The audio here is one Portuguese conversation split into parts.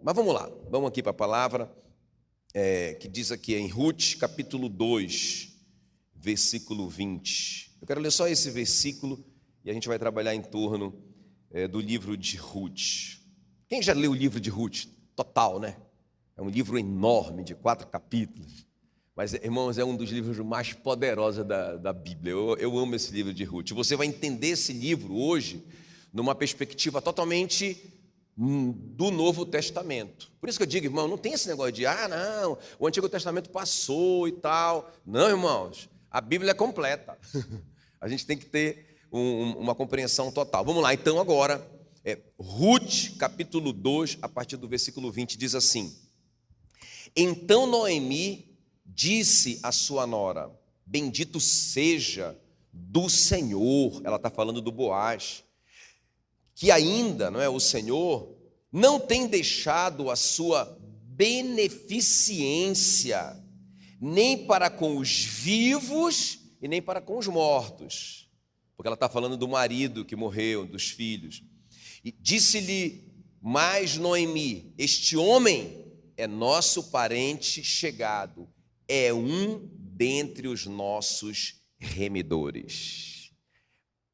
Mas vamos lá, vamos aqui para a palavra que diz aqui em Ruth, capítulo 2, versículo 20. Eu quero ler só esse versículo e a gente vai trabalhar em torno do livro de Ruth. Quem já leu o livro de Ruth? Total, né? É um livro enorme, de 4 capítulos. Mas, irmãos, é um dos livros mais poderosos da Bíblia. Eu amo esse livro de Ruth. Você vai entender esse livro hoje numa perspectiva totalmente do Novo Testamento. Por isso que eu digo, irmão, não tem esse negócio de, não, o Antigo Testamento passou e tal. Não, irmãos, a Bíblia é completa. A gente tem que ter uma compreensão total. Vamos lá, então, agora, Ruth, capítulo 2, a partir do versículo 20, diz assim: Então Noemi disse à sua nora: Bendito seja do Senhor. Ela está falando do Boaz, que ainda, não é, o Senhor não tem deixado a sua beneficência nem para com os vivos e nem para com os mortos, porque ela está falando do marido que morreu, dos filhos. E disse-lhe mais Noemi: Este homem é nosso parente chegado, é um dentre os nossos remidores.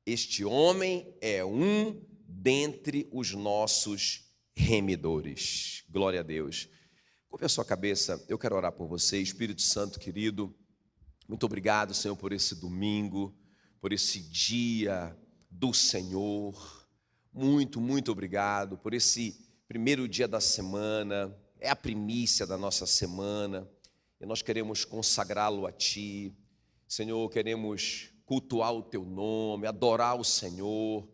Este homem é um dentre os nossos remidores. Glória a Deus. Curva a sua cabeça, eu quero orar por você. Espírito Santo querido, muito obrigado, Senhor, por esse domingo, por esse dia do Senhor. Muito, muito obrigado por esse primeiro dia da semana. É a primícia da nossa semana e nós queremos consagrá-lo a Ti. Senhor, queremos cultuar o Teu nome, adorar o Senhor.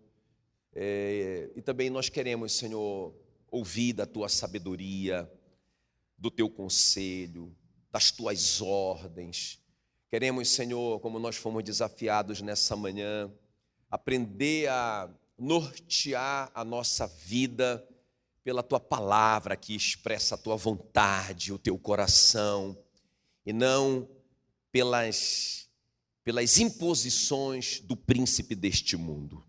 E também nós queremos, Senhor, ouvir da Tua sabedoria, do Teu conselho, das Tuas ordens. Queremos, Senhor, como nós fomos desafiados nessa manhã, aprender a nortear a nossa vida pela Tua palavra que expressa a Tua vontade, o Teu coração, e não pelas imposições do príncipe deste mundo.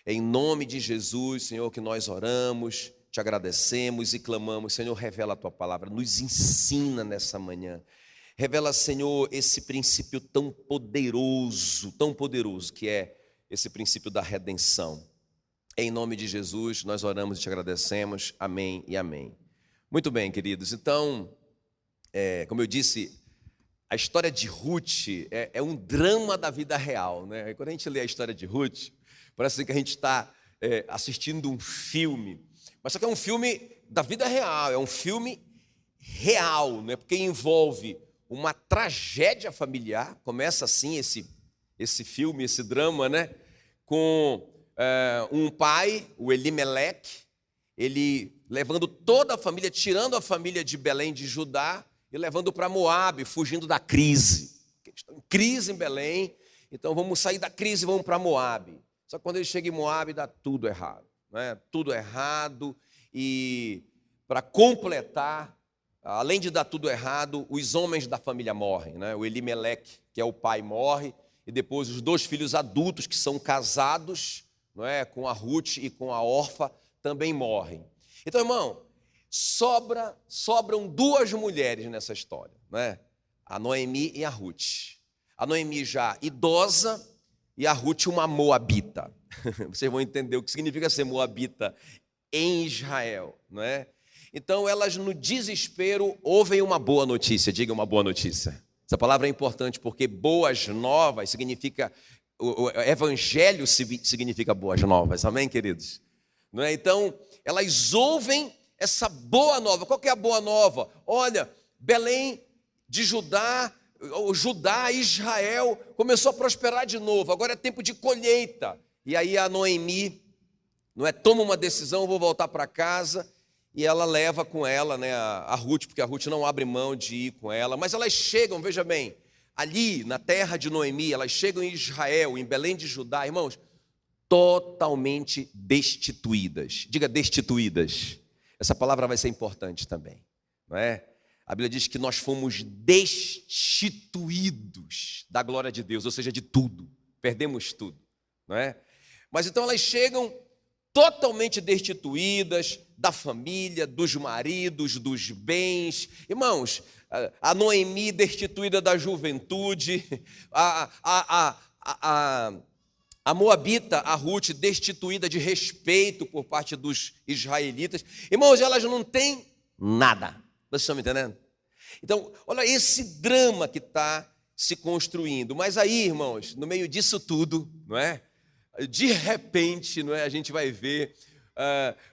É em nome de Jesus, Senhor, que nós oramos, te agradecemos e clamamos. Senhor, revela a Tua palavra, nos ensina nessa manhã. Revela, Senhor, esse princípio tão poderoso que é esse princípio da redenção. Em nome de Jesus, nós oramos e te agradecemos. Amém e amém. Muito bem, queridos. Então, como eu disse, a história de Ruth é um drama da vida real, né? E quando a gente lê a história de Ruth, parece que a gente está assistindo um filme, mas só que é um filme da vida real, é um filme real, né? Porque envolve uma tragédia familiar. Começa assim esse filme, esse drama, né? Com um pai, o Elimeleque, ele levando toda a família, tirando a família de Belém de Judá e levando para Moabe, fugindo da crise. Estão em crise em Belém, então vamos sair da crise e vamos para Moabe. Só que quando ele chega em Moabe dá tudo errado, né? Tudo errado. E para completar, além de dar tudo errado, os homens da família morrem, né? O Elimeleque, que é o pai, morre, e depois os 2 filhos adultos que são casados, não é, com a Ruth e com a Orfa, também morrem. Então, irmão, sobram 2 mulheres nessa história, né? A Noemi e a Ruth. A Noemi já idosa e a Ruth uma moabita. Vocês vão entender o que significa ser moabita em Israel, não é? Então, elas no desespero ouvem uma boa notícia. Diga uma boa notícia. Essa palavra é importante porque boas novas significa, o evangelho significa boas novas, amém, queridos? Não é? Então, elas ouvem essa boa nova. Qual que é a boa nova? Olha, Belém de Judá, Israel, começou a prosperar de novo, agora é tempo de colheita. E aí a Noemi, não é, toma uma decisão: vou voltar para casa. E ela leva com ela, né, a Ruth, porque a Ruth não abre mão de ir com ela. Mas elas chegam, veja bem, ali na terra de Noemi, elas chegam em Israel, em Belém de Judá, irmãos, totalmente destituídas. Diga destituídas. Essa palavra vai ser importante também, não é? A Bíblia diz que nós fomos destituídos da glória de Deus, ou seja, de tudo. Perdemos tudo, não é? Mas então elas chegam totalmente destituídas da família, dos maridos, dos bens. Irmãos, a Noemi destituída da juventude, a Moabita, a Ruth, destituída de respeito por parte dos israelitas. Irmãos, elas não têm nada. Vocês estão me entendendo? Então, olha esse drama que está se construindo. Mas aí, irmãos, no meio disso tudo, não é? De repente, não é? A gente vai ver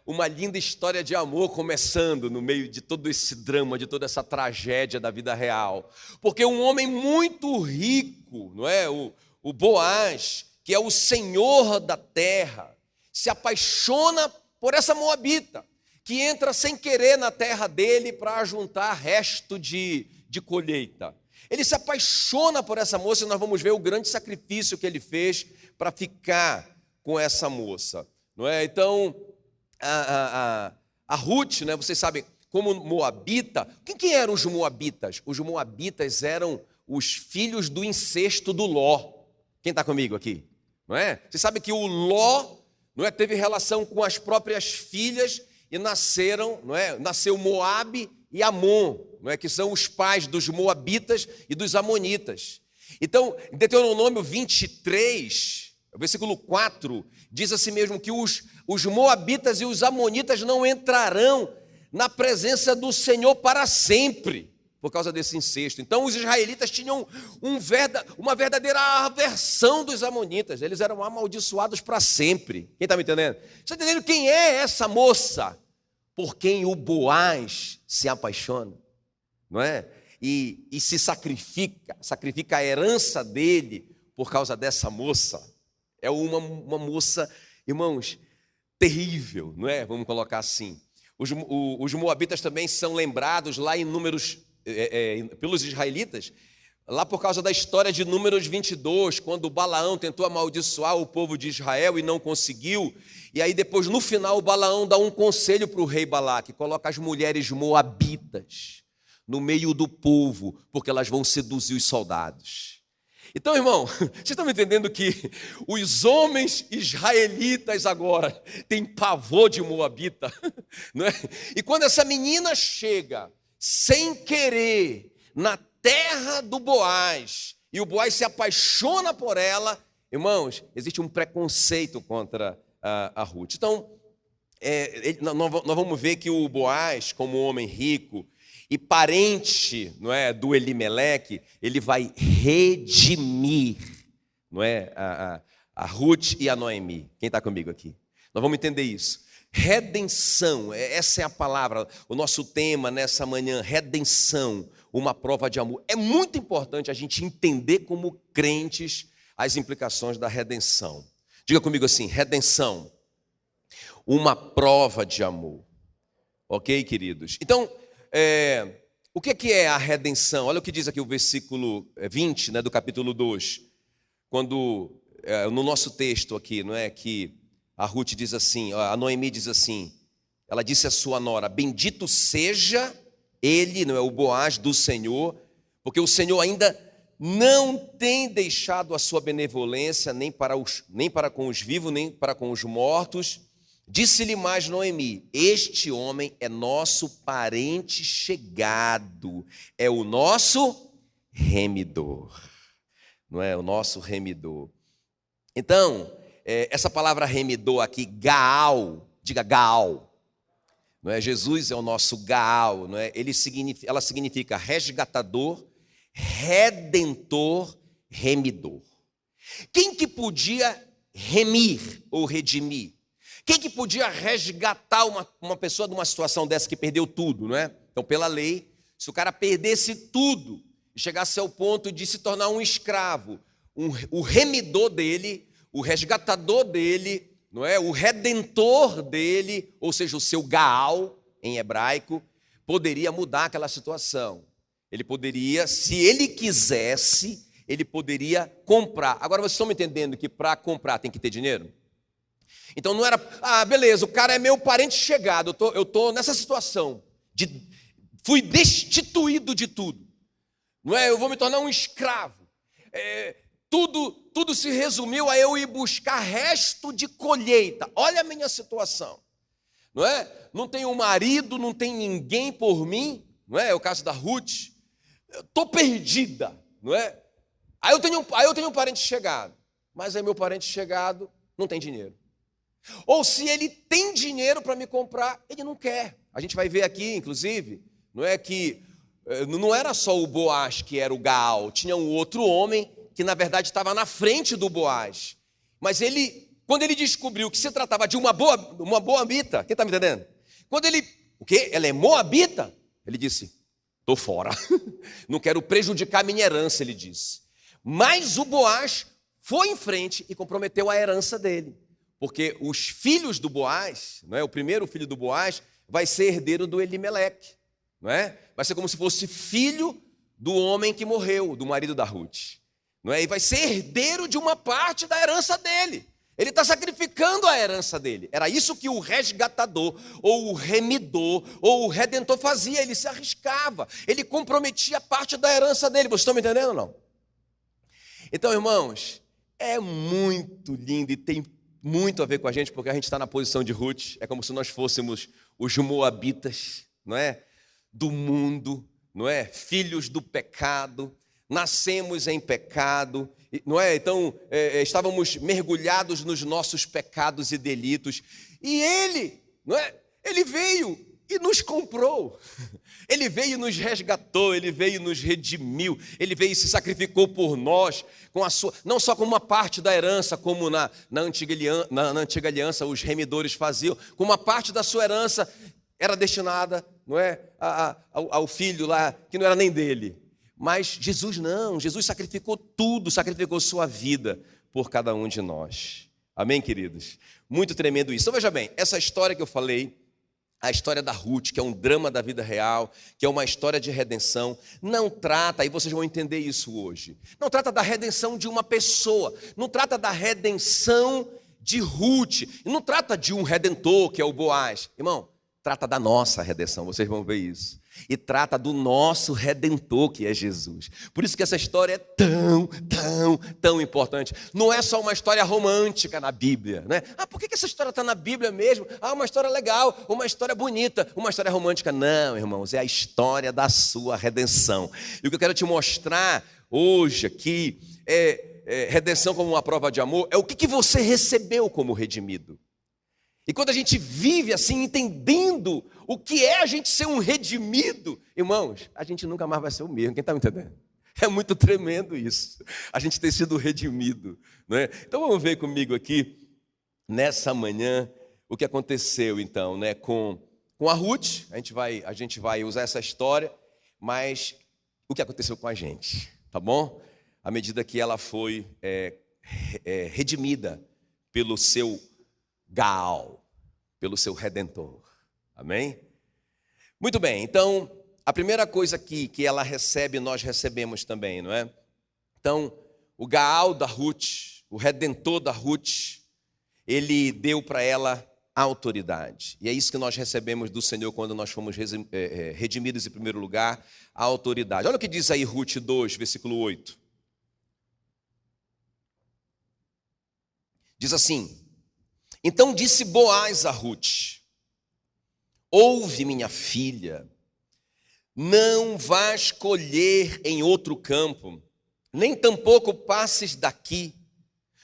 uma linda história de amor começando no meio de todo esse drama, de toda essa tragédia da vida real. Porque um homem muito rico, não é? O Boaz, que é o senhor da terra, se apaixona por essa moabita, que entra sem querer na terra dele para juntar resto de colheita. Ele se apaixona por essa moça e nós vamos ver o grande sacrifício que ele fez para ficar com essa moça. Não é? Então, a Ruth, né, vocês sabem, como moabita, quem eram os moabitas? Os moabitas eram os filhos do incesto do Ló. Quem está comigo aqui? Não é? Você sabe que o Ló, não é, teve relação com as próprias filhas e nasceu Moabe e Amon, não é, que são os pais dos moabitas e dos amonitas. Então, em Deuteronômio 23, versículo 4, diz assim mesmo que os moabitas e os amonitas não entrarão na presença do Senhor para sempre, por causa desse incesto. Então os israelitas tinham uma verdadeira aversão dos amonitas, eles eram amaldiçoados para sempre. Quem está me entendendo? Você está entendendo quem é essa moça por quem o Boaz se apaixona, não é? E se sacrifica a herança dele por causa dessa moça. É uma moça, irmãos, terrível, não é? Vamos colocar assim. Os moabitas também são lembrados lá em Números, pelos israelitas, lá por causa da história de Números 22, quando Balaão tentou amaldiçoar o povo de Israel e não conseguiu, e aí depois no final o Balaão dá um conselho para o rei Balaque, coloca as mulheres moabitas no meio do povo, porque elas vão seduzir os soldados. Então, irmão, vocês estão me entendendo que os homens israelitas agora têm pavor de moabita, não é? E quando essa menina chega sem querer na terra do Boaz, e o Boaz se apaixona por ela, irmãos, existe um preconceito contra a Ruth. Então, nós vamos ver que o Boaz, como homem rico e parente, não é, do Elimeleque, ele vai redimir, não é, a Ruth e a Noemi. Quem está comigo aqui? Nós vamos entender isso. Redenção, essa é a palavra, o nosso tema nessa manhã, redenção, uma prova de amor. É muito importante a gente entender como crentes as implicações da redenção. Diga comigo assim, redenção, uma prova de amor. Ok, queridos? Então, o que é a redenção? Olha o que diz aqui o versículo 20, né, do capítulo 2, quando, no nosso texto aqui, não é, que a Ruth diz assim, a Noemi diz assim, ela disse à sua nora, bendito seja ele, não é, o Boaz do Senhor, porque o Senhor ainda não tem deixado a sua benevolência nem para com os vivos, nem para com os mortos. Disse-lhe mais Noemi, este homem é nosso parente chegado, é o nosso remidor, não é, o nosso remidor. Então, essa palavra remidor aqui, Gaal, diga Gaal, não é? Jesus é o nosso Gaal, não é? Ela significa resgatador, redentor, remidor. Quem que podia remir ou redimir? Quem que podia resgatar uma pessoa de uma situação dessa que perdeu tudo, não é? Então, pela lei, se o cara perdesse tudo e chegasse ao ponto de se tornar um escravo, o remidor dele, o resgatador dele, não é? O redentor dele, ou seja, o seu Gaal, em hebraico, poderia mudar aquela situação. Ele poderia, se ele quisesse, ele poderia comprar. Agora, vocês estão me entendendo que para comprar tem que ter dinheiro? Então não era, beleza, o cara é meu parente chegado, eu estou nessa situação, fui destituído de tudo, não é? Eu vou me tornar um escravo. tudo se resumiu a eu ir buscar resto de colheita. Olha a minha situação, não é? Não tenho marido, não tem ninguém por mim, não é? É o caso da Ruth. Estou perdida, não é? Aí eu tenho um parente chegado, mas aí meu parente chegado não tem dinheiro. Ou se ele tem dinheiro para me comprar, ele não quer. A gente vai ver aqui, inclusive, não é que não era só o Boaz que era o Gaal, tinha um outro homem que na verdade estava na frente do Boaz. Mas quando ele descobriu que se tratava de uma moabita, quem está me entendendo? O quê? Ela é moabita? Ele disse, estou fora, não quero prejudicar minha herança, ele disse. Mas o Boaz foi em frente e comprometeu a herança dele. Porque os filhos do Boaz, não é? O primeiro filho do Boaz vai ser herdeiro do Elimeleque, não é? Vai ser como se fosse filho do homem que morreu, do marido da Ruth, não é? E vai ser herdeiro de uma parte da herança dele. Ele está sacrificando a herança dele. Era isso que o resgatador, ou o remidor, ou o redentor fazia. Ele se arriscava, ele comprometia parte da herança dele. Vocês estão me entendendo ou não? Então, irmãos, é muito lindo e tem muito a ver com a gente, porque a gente está na posição de Ruth. É como se nós fôssemos os moabitas, não é? Do mundo, não é? Filhos do pecado, nascemos em pecado, não é? Então, estávamos mergulhados nos nossos pecados e delitos. E ele, não é? Ele veio e nos comprou. Ele veio e nos resgatou, ele veio e nos redimiu, ele veio e se sacrificou por nós, com a sua, não só com uma parte da herança, como na antiga aliança os remidores faziam, com uma parte da sua herança era destinada, não é, ao filho lá, que não era nem dele. Mas Jesus não, Jesus sacrificou tudo, sacrificou sua vida por cada um de nós. Amém, queridos? Muito tremendo isso. Então veja bem, essa história que eu falei, a história da Ruth, que é um drama da vida real, que é uma história de redenção, não trata, e vocês vão entender isso hoje, não trata da redenção de uma pessoa, não trata da redenção de Ruth, não trata de um redentor, que é o Boaz. Irmão, trata da nossa redenção, vocês vão ver isso. E trata do nosso Redentor, que é Jesus. Por isso que essa história é tão importante. Não é só uma história romântica na Bíblia, né? Por que essa história está na Bíblia mesmo? Uma história legal, uma história bonita, uma história romântica. Não, irmãos, é a história da sua redenção. E o que eu quero te mostrar hoje aqui redenção como uma prova de amor, é o que você recebeu como redimido. E quando a gente vive assim, entendendo o que é a gente ser um redimido, irmãos, a gente nunca mais vai ser o mesmo. Quem está me entendendo? É muito tremendo isso, a gente ter sido redimido, não é? Então vamos ver comigo aqui, nessa manhã, o que aconteceu então, né, com a Ruth. A gente vai usar essa história, mas o que aconteceu com a gente, tá bom? À medida que ela foi redimida pelo seu Gaal, pelo seu Redentor. Amém? Muito bem, então, a primeira coisa aqui que ela recebe, nós recebemos também, não é? Então, o Gaal da Ruth, o Redentor da Ruth, ele deu para ela a autoridade. E é isso que nós recebemos do Senhor quando nós fomos redimidos em primeiro lugar, a autoridade. Olha o que diz aí Ruth 2, versículo 8. Diz assim: então disse Boaz a Ruth: ouve, minha filha, não vás colher em outro campo, nem tampouco passes daqui,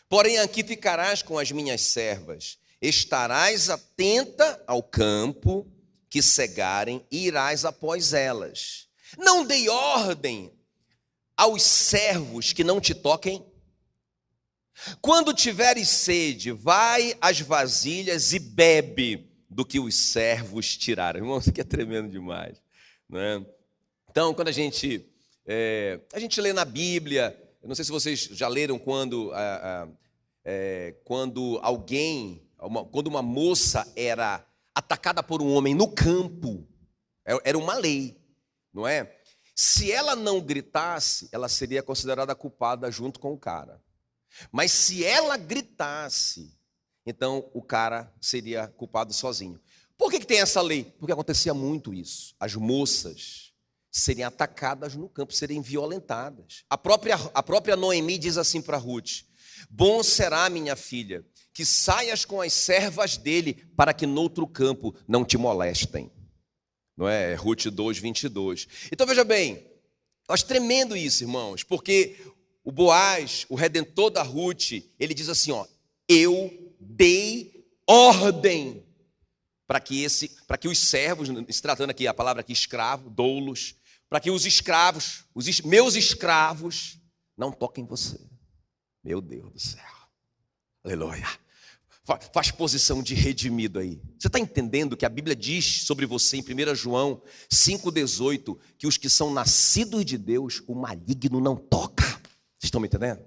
porém aqui ficarás com as minhas servas. Estarás atenta ao campo que cegarem e irás após elas. Não dei ordem aos servos que não te toquem. Quando tiveres sede, vai às vasilhas e bebe do que os servos tiraram. Irmão, isso aqui é tremendo demais, não é? Então, quando a gente lê na Bíblia, eu não sei se vocês já leram quando uma moça era atacada por um homem no campo, era uma lei, não é? Se ela não gritasse, ela seria considerada culpada junto com o cara. Mas se ela gritasse, então o cara seria culpado sozinho. Por que tem essa lei? Porque acontecia muito isso. As moças serem atacadas no campo, serem violentadas. A própria Noemi diz assim para Ruth: bom será, minha filha, que saias com as servas dele, para que noutro campo não te molestem. Não é? Ruth 2, 22. Então veja bem, eu acho tremendo isso, irmãos, porque o Boaz, o redentor da Ruth, ele diz assim, ó: eu dei ordem para que os servos, se tratando aqui a palavra aqui escravo, doulos, para que os escravos, meus escravos, não toquem você. Meu Deus do céu. Aleluia. Faz posição de redimido aí. Você está entendendo que a Bíblia diz sobre você em 1 João 5,18 que os que são nascidos de Deus, o maligno não toca. Vocês estão me entendendo?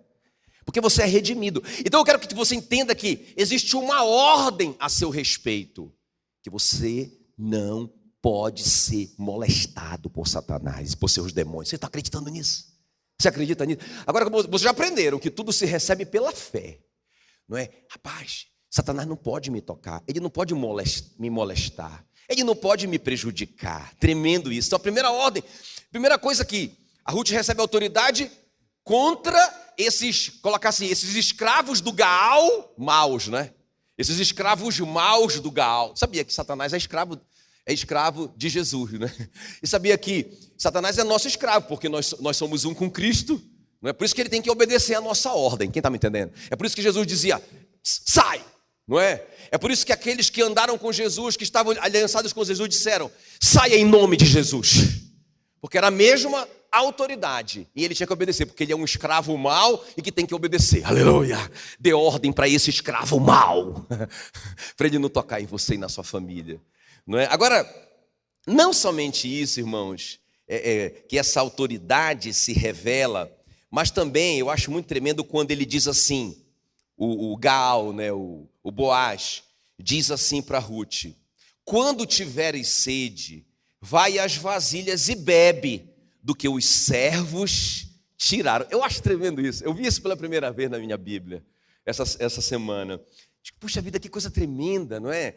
Porque você é redimido. Então eu quero que você entenda que existe uma ordem a seu respeito, que você não pode ser molestado por Satanás, por seus demônios. Você está acreditando nisso? Você acredita nisso? Agora, vocês já aprenderam que tudo se recebe pela fé, não é? Rapaz, Satanás não pode me tocar, ele não pode me molestar, ele não pode me prejudicar. Tremendo isso. Então a primeira ordem, primeira coisa que a Ruth recebe autoridade contra esses escravos do Gaal maus, né? Esses escravos maus do Gaal. Sabia que Satanás é escravo de Jesus, né? E sabia que Satanás é nosso escravo, porque nós somos um com Cristo, não é? Por isso que ele tem que obedecer a nossa ordem. Quem está me entendendo? É por isso que Jesus dizia: sai, não é? É por isso que aqueles que andaram com Jesus, que estavam aliançados com Jesus, disseram: saia em nome de Jesus, porque era a mesma autoridade, e ele tinha que obedecer, porque ele é um escravo mau e que tem que obedecer. Aleluia! Dê ordem para esse escravo mau, para ele não tocar em você e na sua família, não é? Agora, não somente isso, irmãos, que essa autoridade se revela, mas também eu acho muito tremendo quando ele diz assim, o Gaal, né, o Boaz, diz assim para Ruth: quando tiveres sede, vai às vasilhas e bebe do que os servos tiraram. Eu acho tremendo isso. Eu vi isso pela primeira vez na minha Bíblia essa semana. Puxa vida, que coisa tremenda, não é?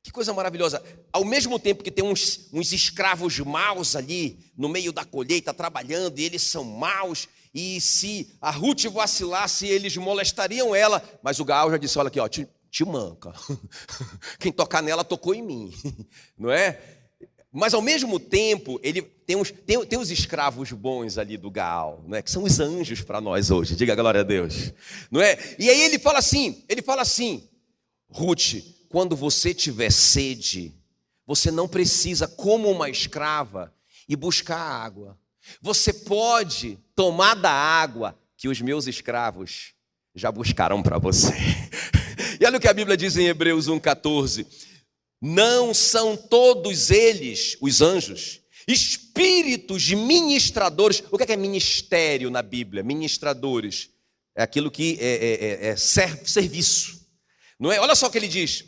Que coisa maravilhosa. Ao mesmo tempo que tem uns escravos maus ali no meio da colheita trabalhando, e eles são maus, e se a Ruth vacilasse, eles molestariam ela, mas o Gaal já disse: olha aqui, ó, te manca. Quem tocar nela tocou em mim, não é? Mas ao mesmo tempo, ele tem os escravos bons ali do Gaal, não é? Que são os anjos para nós hoje. Diga glória a Deus, não é? E aí ele fala assim: Ruth, quando você tiver sede, você não precisa, como uma escrava, ir buscar água. Você pode tomar da água que os meus escravos já buscaram para você. E olha o que a Bíblia diz em Hebreus 1,14: não são todos eles, os anjos, espíritos ministradores. O que é ministério na Bíblia? Ministradores é aquilo que é serviço, não é? Olha só o que ele diz: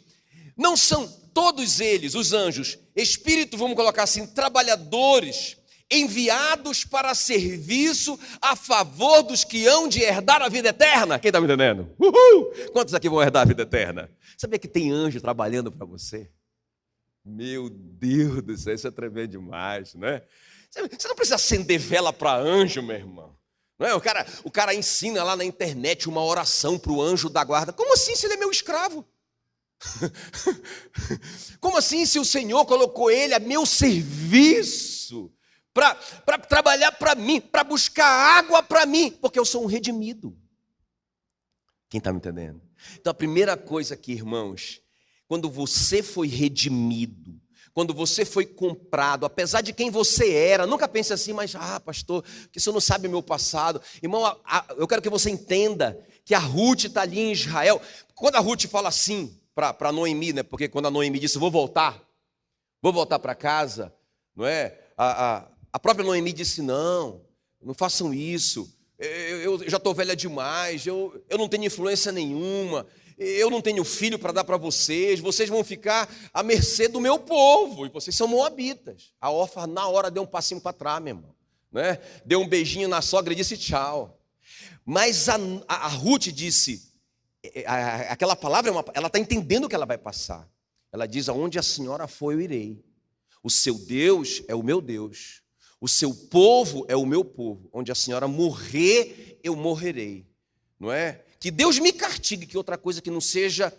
não são todos eles, os anjos, espíritos, vamos colocar assim, trabalhadores, enviados para serviço a favor dos que hão de herdar a vida eterna. Quem está me entendendo? Uhul! Quantos aqui vão herdar a vida eterna? Sabia que tem anjo trabalhando para você? Meu Deus do céu, isso é tremendo demais, né? Você não precisa acender vela para anjo, meu irmão. Não é? O cara ensina lá na internet uma oração para o anjo da guarda. Como assim, se ele é meu escravo? Como assim, se o Senhor colocou ele a meu serviço para trabalhar para mim, para buscar água para mim, porque eu sou um redimido? Quem está me entendendo? Então a primeira coisa aqui, irmãos, quando você foi redimido, quando você foi comprado, apesar de quem você era, nunca pense assim: mas pastor, que você não sabe o meu passado. Irmão, eu quero que você entenda que a Ruth está ali em Israel. Quando a Ruth fala assim para Noemi, né? Porque quando a Noemi disse: vou voltar para casa, não é? A própria Noemi disse: não façam isso, eu já estou velha demais, eu não tenho influência nenhuma, eu não tenho filho para dar para vocês vão ficar à mercê do meu povo, e vocês são moabitas. A Orfa na hora deu um passinho para trás, meu irmão, né? Deu um beijinho na sogra e disse tchau. Mas a Ruth disse, aquela palavra, ela está entendendo o que ela vai passar. Ela diz: aonde a senhora for, eu irei. O seu Deus é o meu Deus, O seu povo é o meu povo. Onde a senhora morrer, eu morrerei. Não é? Que Deus me castigue, que outra coisa que não seja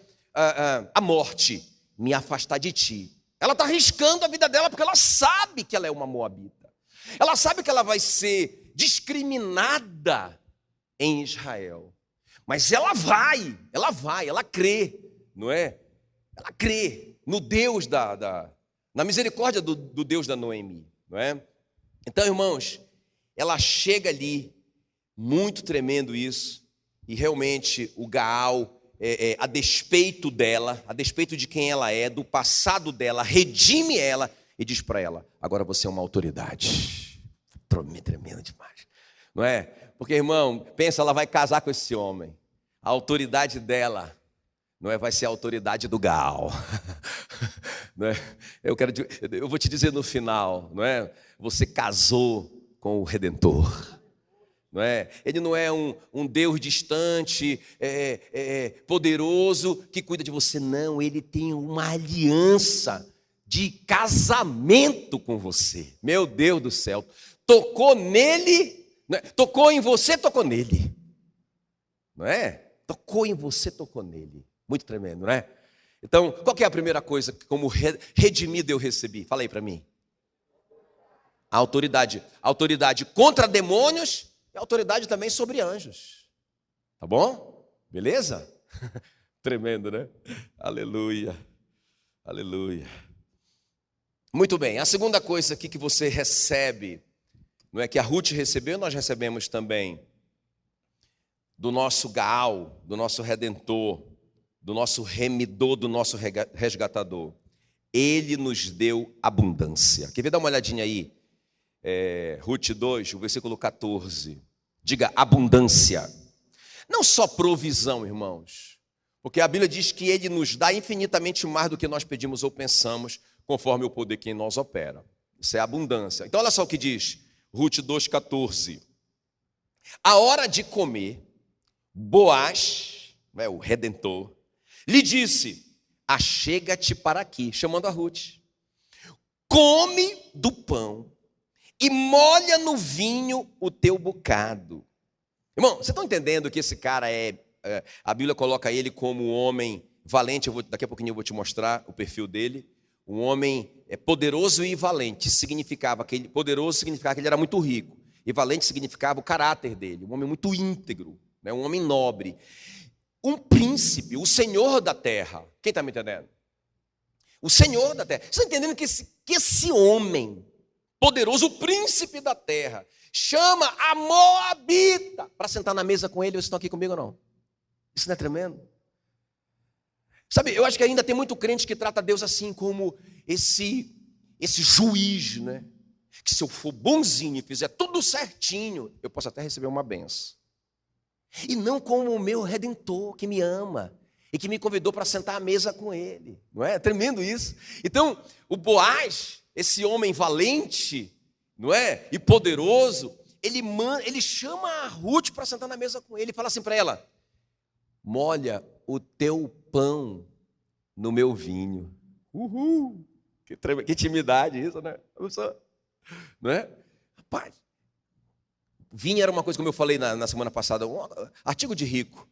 a morte, me afastar de ti. Ela está arriscando a vida dela porque ela sabe que ela é uma moabita. Ela sabe que ela vai ser discriminada em Israel. Mas ela crê, não é? Ela crê no Deus na misericórdia do Deus da Noemi, não é? Então, irmãos, ela chega ali, muito tremendo isso, e realmente o Gaal, a despeito dela, a despeito de quem ela é, do passado dela, redime ela e diz para ela: agora você é uma autoridade. Tremendo demais, não é? Porque, irmão, pensa, ela vai casar com esse homem, a autoridade dela não é, vai ser a autoridade do Gaal. Não é? Eu vou te dizer no final, não é? Você casou com o Redentor. Não é? Ele não é um Deus distante, poderoso, que cuida de você. Não, ele tem uma aliança de casamento com você. Meu Deus do céu. Tocou nele, não é? Tocou em você, tocou nele. Não é? Tocou em você, tocou nele. Muito tremendo, não é? Então, qual que é a primeira coisa que como redimido eu recebi? Fala aí para mim. A autoridade. Autoridade contra demônios e autoridade também sobre anjos. Tá bom? Beleza? Tremendo, né? Aleluia. Aleluia. Muito bem. A segunda coisa aqui que você recebe, não é que a Ruth recebeu, nós recebemos também do nosso Gaal, do nosso Redentor, do nosso remidor, do nosso resgatador. Ele nos deu abundância. Quer ver? Dá uma olhadinha aí. Ruth 2, o versículo 14. Diga abundância. Não só provisão, irmãos. Porque a Bíblia diz que Ele nos dá infinitamente mais do que nós pedimos ou pensamos, conforme o poder que em nós opera. Isso é abundância. Então olha só o que diz Ruth 2,14. A hora de comer, Boaz, o Redentor, lhe disse: achega-te para aqui, chamando a Ruth. Come do pão e molha no vinho o teu bocado. Irmão, vocês estão entendendo que esse cara a Bíblia coloca ele como um homem valente. Daqui a pouquinho eu vou te mostrar o perfil dele. Um homem poderoso e valente. Poderoso significava que ele era muito rico. E valente significava o caráter dele. Um homem muito íntegro, né? Um homem nobre. Um príncipe, o senhor da terra. Quem está me entendendo? O senhor da terra. Vocês estão entendendo que esse homem poderoso, o príncipe da terra, chama a moabita para sentar na mesa com ele? Vocês estão aqui comigo ou não? Isso não é tremendo? Sabe, eu acho que ainda tem muito crente que trata Deus assim como esse juiz, né? Que se eu for bonzinho e fizer tudo certinho, eu posso até receber uma benção. E não como o meu Redentor, que me ama e que me convidou para sentar à mesa com ele. Não é? É tremendo isso. Então, o Boaz, esse homem valente, não é? E poderoso, ele chama a Ruth para sentar na mesa com ele e fala assim para ela: molha o teu pão no meu vinho. Uhul! Que intimidade isso, né? Não é? Rapaz, vinho era uma coisa, como eu falei na semana passada, um artigo de rico.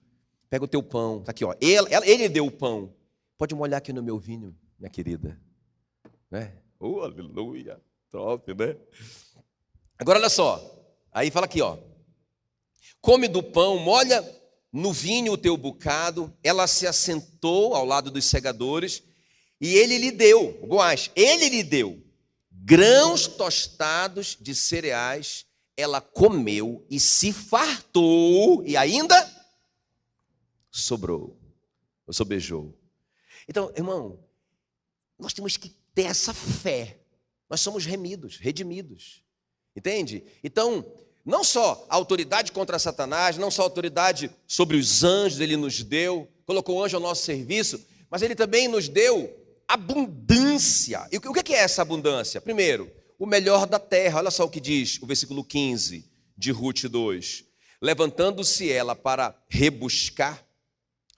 Pega o teu pão, tá aqui, ó. Ele deu o pão. Pode molhar aqui no meu vinho, minha querida. Né? Aleluia. Top, né? Agora olha só. Aí fala aqui, ó. Come do pão, molha no vinho o teu bocado. Ela se assentou ao lado dos segadores e ele lhe deu, Boaz, ele lhe deu grãos tostados de cereais. Ela comeu e se fartou e ainda sobejou. Então, irmão, nós temos que ter essa fé. Nós somos redimidos. Entende? Então, não só a autoridade contra Satanás, não só a autoridade sobre os anjos ele nos deu, colocou o anjo ao nosso serviço, mas ele também nos deu abundância. E o que é essa abundância? Primeiro, o melhor da terra. Olha só o que diz o versículo 15 de Ruth 2. Levantando-se ela para rebuscar,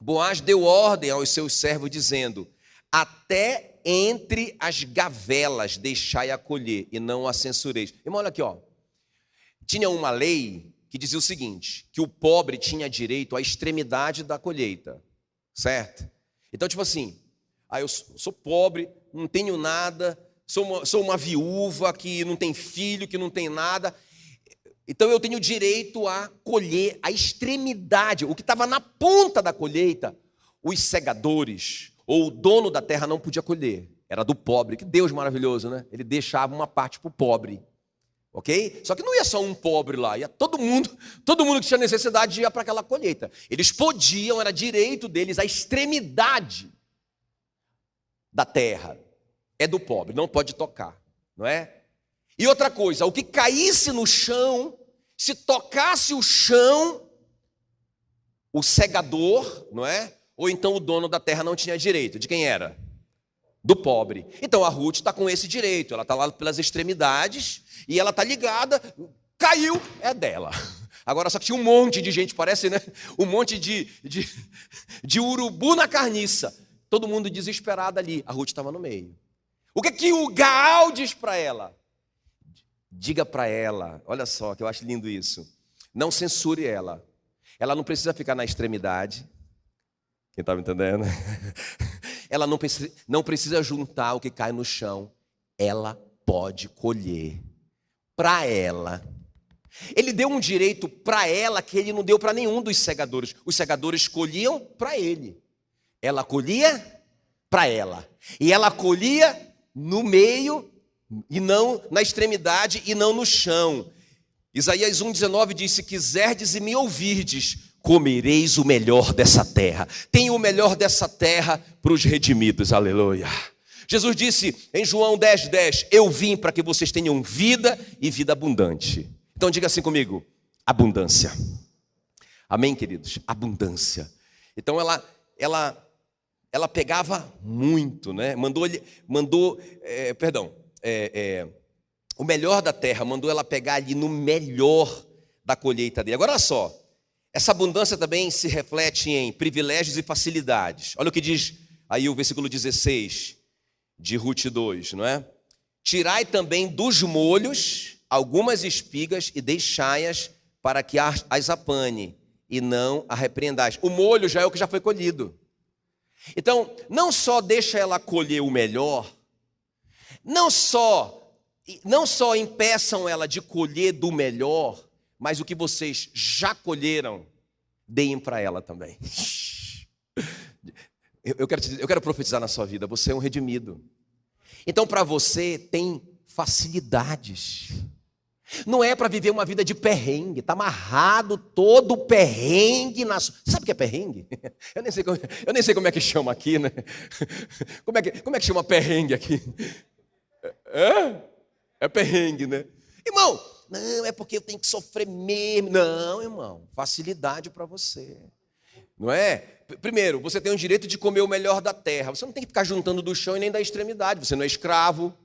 Boaz deu ordem aos seus servos, dizendo: até entre as gavelas deixai a colher, e não a censureis. Irmão, olha aqui, ó. Tinha uma lei que dizia o seguinte, que o pobre tinha direito à extremidade da colheita, certo? Então, tipo assim, eu sou pobre, não tenho nada, sou uma viúva que não tem filho, que não tem nada, então eu tenho direito a colher a extremidade, o que estava na ponta da colheita. Os segadores, ou o dono da terra não podia colher, era do pobre. Que Deus maravilhoso, né? Ele deixava uma parte para o pobre, ok? Só que não ia só um pobre lá, ia todo mundo que tinha necessidade ia para aquela colheita. Eles podiam, era direito deles, a extremidade da terra é do pobre, não pode tocar, não é? E outra coisa, o que caísse no chão, se tocasse o chão, o segador, não é? Ou então o dono da terra não tinha direito. De quem era? Do pobre. Então a Ruth está com esse direito, ela está lá pelas extremidades e ela está ligada, caiu, é dela. Agora só que tinha um monte de gente, parece, né? Um monte de urubu na carniça. Todo mundo desesperado ali. A Ruth estava no meio. O que o Gaal diz para ela? Diga para ela, olha só que eu acho lindo isso. Não censure ela. Ela não precisa ficar na extremidade. Quem está me entendendo? Ela não precisa juntar o que cai no chão. Ela pode colher. Para ela. Ele deu um direito para ela que ele não deu para nenhum dos segadores. Os segadores colhiam para ele. Ela colhia para ela. E ela colhia no meio, e não na extremidade, e não no chão. Isaías 1,19 diz, se quiserdes e me ouvirdes, comereis o melhor dessa terra. Tem o melhor dessa terra para os redimidos, aleluia. Jesus disse em João 10,10, eu vim para que vocês tenham vida e vida abundante. Então diga assim comigo, abundância. Amém, queridos? Abundância. Então ela pegava muito, né? O melhor da terra, mandou ela pegar ali no melhor da colheita dele. Agora olha só, essa abundância também se reflete em privilégios e facilidades. Olha o que diz aí o versículo 16 de Ruth 2, não é? Tirai também dos molhos algumas espigas e deixai-as para que as apane e não a repreendais. O molho já é o que já foi colhido. Então, não só deixa ela colher o melhor, não só impeçam ela de colher do melhor, mas o que vocês já colheram, deem para ela também. Eu quero profetizar na sua vida, você é um redimido. Então, para você, tem facilidades. Não é para viver uma vida de perrengue, está amarrado todo o perrengue na sua... Sabe o que é perrengue? Eu nem sei como é que chama aqui, né? Como é que chama perrengue aqui? É perrengue, né? Irmão, não, é porque eu tenho que sofrer mesmo. Não, irmão, facilidade para você. Não é? Primeiro, você tem o direito de comer o melhor da terra. Você não tem que ficar juntando do chão e nem da extremidade. Você não é escravo.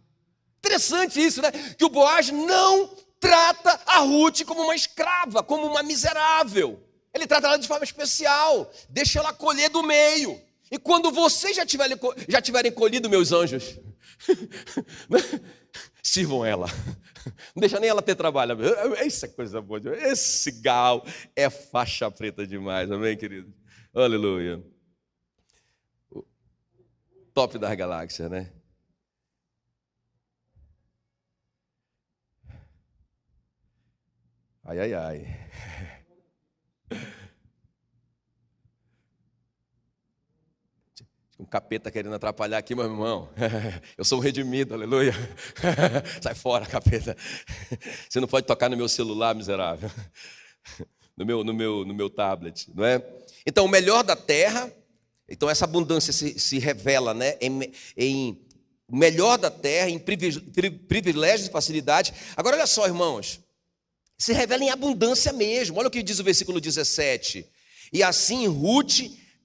Interessante isso, né? Que o Boaz não trata a Ruth como uma escrava, como uma miserável. Ele trata ela de forma especial. Deixa ela colher do meio. E quando vocês já tiverem colhido, meus anjos, sirvam ela. Não deixa nem ela ter trabalho. Isso é coisa boa. Esse Gaal é faixa preta demais. Amém, querido? Aleluia. Top das galáxias, né? Ai, ai, ai. Um capeta querendo atrapalhar aqui, meu irmão. Eu sou um redimido, aleluia. Sai fora, capeta. Você não pode tocar no meu celular, miserável. No meu tablet, não é? Então, o melhor da terra, então essa abundância se revela, né, em o melhor da terra, em privilégios e facilidades. Agora, olha só, irmãos, se revela em abundância mesmo. Olha o que diz o versículo 17. E assim Ruth